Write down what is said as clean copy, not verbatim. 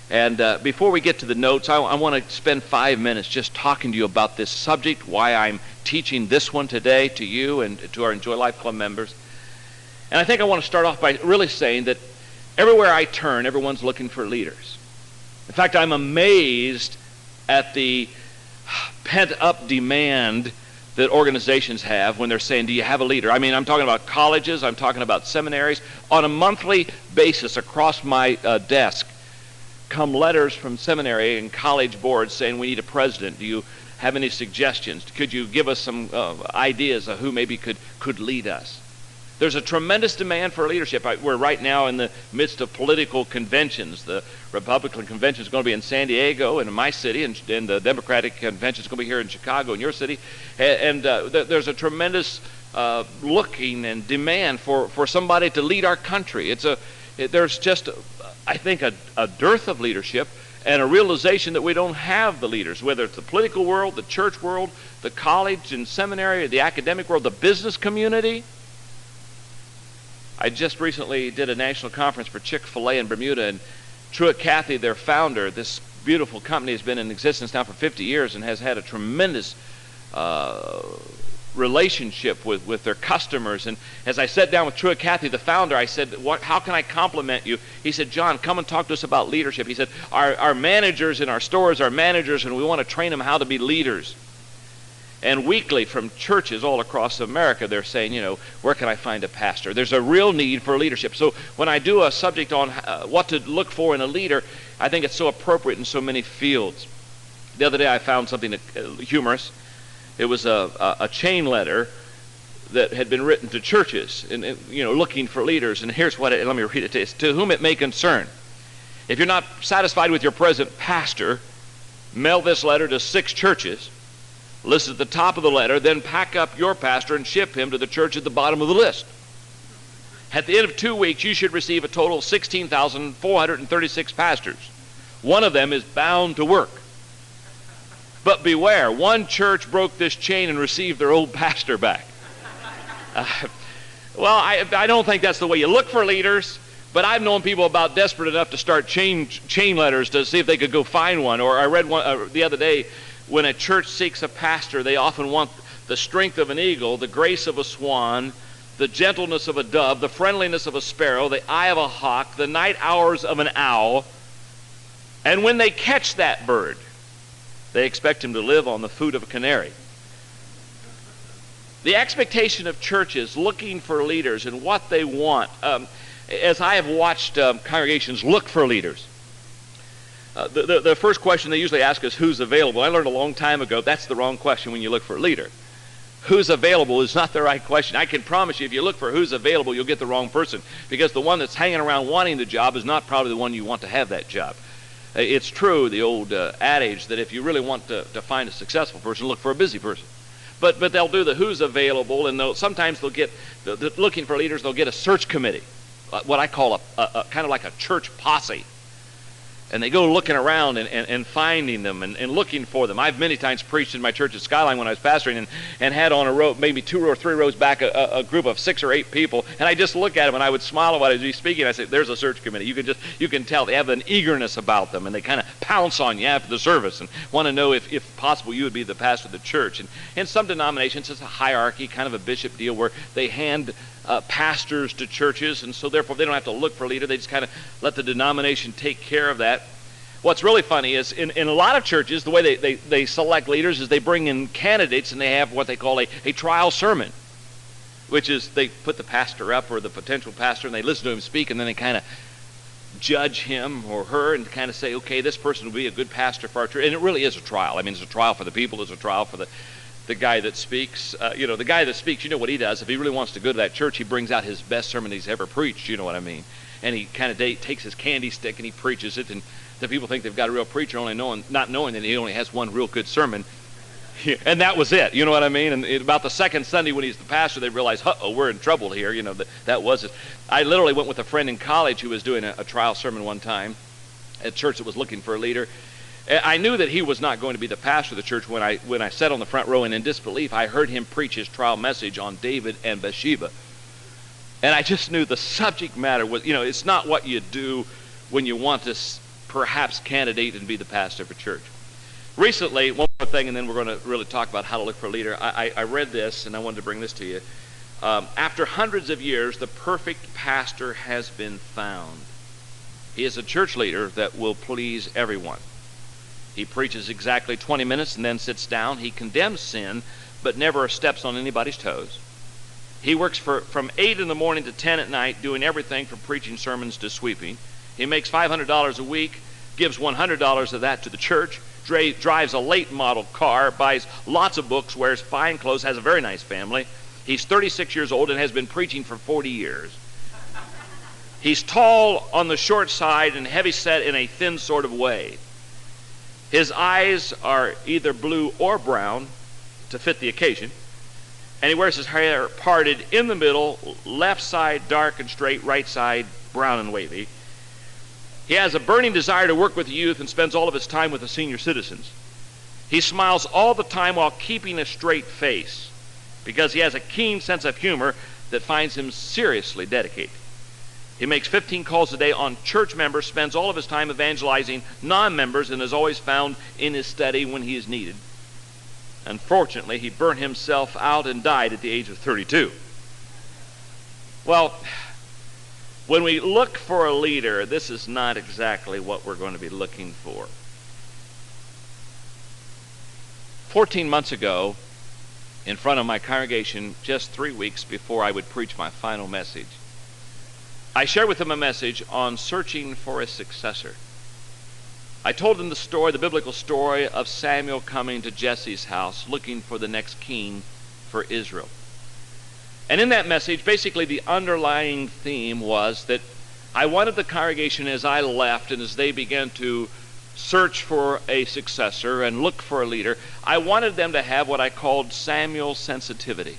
And before we get to the notes, I want to spend 5 minutes just talking to you about this subject, why I'm teaching this one today to you and to our Enjoy Life Club members. And I think I want to start off by really saying that everywhere I turn, everyone's looking for leaders. In fact, I'm amazed at the pent-up demand that organizations have when they're saying, do you have a leader? I mean, I'm talking about colleges, I'm talking about seminaries. On a monthly basis across my desk come letters from seminary and college boards saying, we need a president. Do you have any suggestions? Could you give us some ideas of who maybe could lead us? There's a tremendous demand for leadership. We're right now in the midst of political conventions. The Republican convention is going to be in San Diego and in my city, and the Democratic convention is going to be here in Chicago, in your city. And there's a tremendous looking and demand for somebody to lead our country. There's just, I think, a dearth of leadership and a realization that we don't have the leaders, whether it's the political world, the church world, the college and seminary, the academic world, the business community. I just recently did a national conference for Chick-fil-A in Bermuda, and Truett Cathy, their founder, this beautiful company has been in existence now for 50 years and has had a tremendous relationship with their customers. And as I sat down with Truett Cathy, the founder, I said, how can I compliment you? He said, John, come and talk to us about leadership. He said, our managers in our stores are managers, and we want to train them how to be leaders. And weekly from churches all across America, they're saying, where can I find a pastor? There's a real need for leadership. So when I do a subject on what to look for in a leader, I think it's so appropriate in so many fields. The other day I found something humorous. It was a chain letter that had been written to churches, and looking for leaders. And here's what let me read it to you. It's, to whom it may concern. If you're not satisfied with your present pastor, mail this letter to 6 churches. List at the top of the letter, then pack up your pastor and ship him to the church at the bottom of the list. At the end of 2 weeks, you should receive a total of 16,436 pastors. One of them is bound to work. But beware, one church broke this chain and received their old pastor back. Well, I don't think that's the way you look for leaders, but I've known people about desperate enough to start chain letters to see if they could go find one. Or I read one the other day, when a church seeks a pastor, they often want the strength of an eagle, the grace of a swan, the gentleness of a dove, the friendliness of a sparrow, the eye of a hawk, the night hours of an owl. And when they catch that bird, they expect him to live on the food of a canary. The expectation of churches looking for leaders and what they want, as I have watched congregations look for leaders, the first question they usually ask is, who's available? I learned a long time ago that's the wrong question when you look for a leader. Who's available is not the right question. I can promise you, if you look for who's available, you'll get the wrong person, because the one that's hanging around wanting the job is not probably the one you want to have that job. It's true, the old adage, that if you really want to find a successful person, look for a busy person. But they'll do the who's available, and sometimes they'll get, looking for leaders, they'll get a search committee, what I call a kind of like a church posse. And they go looking around and finding them and looking for them. I've many times preached in my church at Skyline when I was pastoring and had on a row, maybe 2 or 3 rows back, a group of 6 or 8 people. And I just look at them and I would smile while I would be speaking. I say, there's a search committee. You can tell they have an eagerness about them, and they kind of pounce on you after the service and want to know if possible you would be the pastor of the church. And in some denominations it's a hierarchy, kind of a bishop deal, where they hand pastors to churches, and so therefore they don't have to look for a leader. They just kind of let the denomination take care of that. What's really funny is in a lot of churches, the way they select leaders is they bring in candidates, and they have what they call a trial sermon, which is they put the pastor up, or the potential pastor, and they listen to him speak, and then they kind of judge him or her and kind of say, okay, this person will be a good pastor for our church. And it really is a trial. I mean, it's a trial for the people. It's a trial for the guy that speaks. The guy that speaks, you know what he does. If he really wants to go to that church, he brings out his best sermon he's ever preached, you know what I mean. And he kind of takes his candy stick and he preaches it, and the people think they've got a real preacher, not knowing that he only has one real good sermon. And that was it, you know what I mean? And about the second Sunday when he's the pastor, they realize, uh-oh, we're in trouble here. That was it. I literally went with a friend in college who was doing a trial sermon one time at a church that was looking for a leader. I knew that he was not going to be the pastor of the church when I sat on the front row, and in disbelief, I heard him preach his trial message on David and Bathsheba. And I just knew the subject matter was, it's not what you do when you want to perhaps candidate and be the pastor of a church. Recently, one more thing, and then we're going to really talk about how to look for a leader. I read this, and I wanted to bring this to you. After hundreds of years, the perfect pastor has been found. He is a church leader that will please everyone. He preaches exactly 20 minutes and then sits down. He condemns sin, but never steps on anybody's toes. He works from 8 in the morning to 10 at night, doing everything from preaching sermons to sweeping. He makes $500 a week, gives $100 of that to the church, drives a late model car, buys lots of books, wears fine clothes, has a very nice family. He's 36 years old and has been preaching for 40 years. He's tall on the short side and heavy set in a thin sort of way. His eyes are either blue or brown to fit the occasion. And he wears his hair parted in the middle, left side dark and straight, right side brown and wavy. He has a burning desire to work with the youth and spends all of his time with the senior citizens. He smiles all the time while keeping a straight face because he has a keen sense of humor that finds him seriously dedicated. He makes 15 calls a day on church members, spends all of his time evangelizing non-members, and is always found in his study when he is needed. Unfortunately, he burnt himself out and died at the age of 32. Well, when we look for a leader, this is not exactly what we're going to be looking for. 14 months ago, in front of my congregation, just 3 weeks before I would preach my final message, I shared with them a message on searching for a successor. I told them the story, the biblical story of Samuel coming to Jesse's house looking for the next king for Israel. And in that message, basically the underlying theme was that I wanted the congregation, as I left and as they began to search for a successor and look for a leader, I wanted them to have what I called Samuel sensitivity.